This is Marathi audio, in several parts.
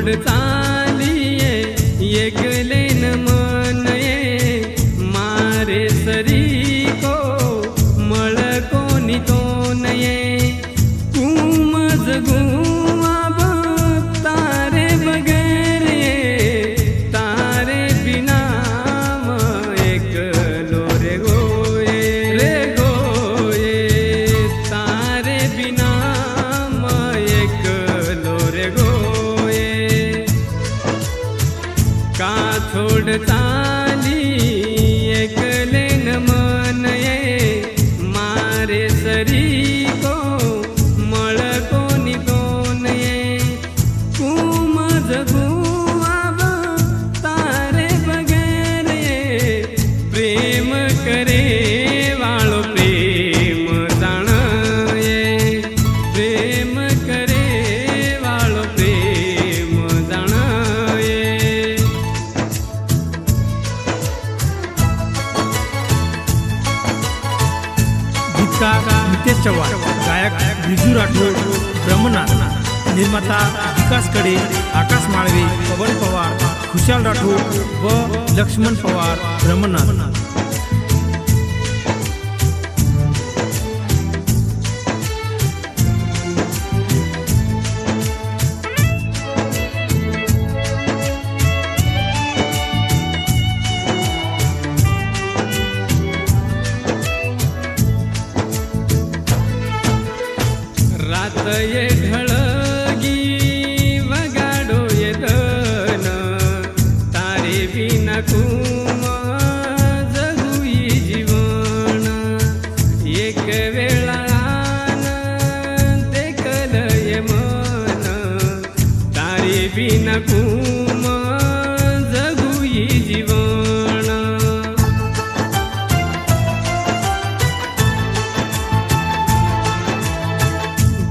छोड़ चालिए एकले न मन ये मारे सरी को मळ कोणी तो नये कुमज गुआब तारे बगैर ये तारे बिना एकलो रे गोये तारे बिना एकलो रे गोये का छोड़ चाली एकले न मन ये मारे सरी को मळ कोणी दोन ये कुमज गुआब तारे बगैर ये प्रेम करे वाळो प्रेम जाण ये प्रेम करे वाळो प्रेम जाण ये गीतकार नितेश चव्हाण, गायक बिजू राठोड, ब्रह्मनाथ, निर्माता विकास कडे, आकाश माळवे, पवन पवार, खुशाल राठोड व लक्ष्मण पवार, ब्रह्मनाथ। रात ये ढळगी वगाडो ये दन तारे बिना कुम जगुई जीवन एक वेळान देखल ये मन तारे बिना कुम जगुई जीवन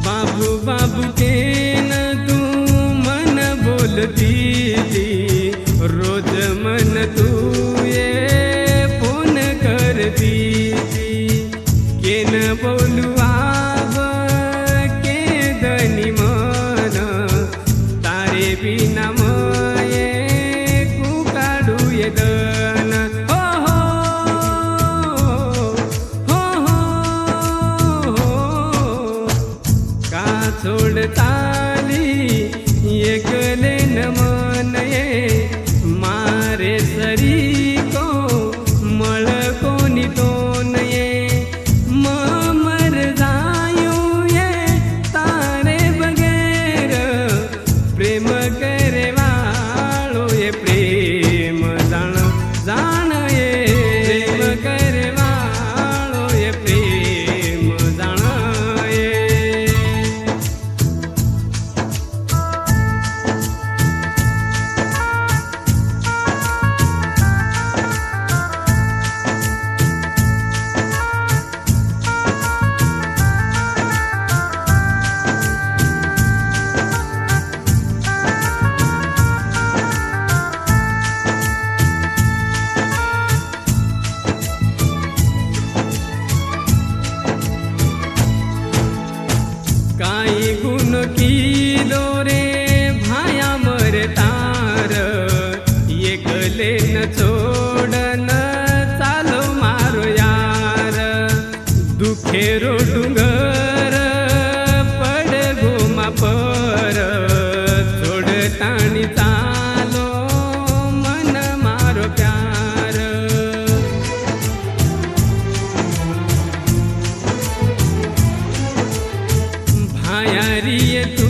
बाबू बाबू के न तू मन बोलती थी रोज मन तू ये फोन करती थी के न बोलू आब के दनी मन तारे बिना मये कुकाडू ये दन हो का छोड़ चाली एकले न मन ये मारे सरी को मळ कोणी दोन ये मर जायो ये तारे बगैर प्रेम करे वाळो ये प्रेम जाण जाण ये प्रेम करे वाळो ये प्रेम जाण ये काई गुण किलो रे भाया मर तार एकले न छोडन चालो मारो यार दुखेरो डुंगर पड गोमा पर छोड ताणी चालो मन मारो प्यार भायारी तू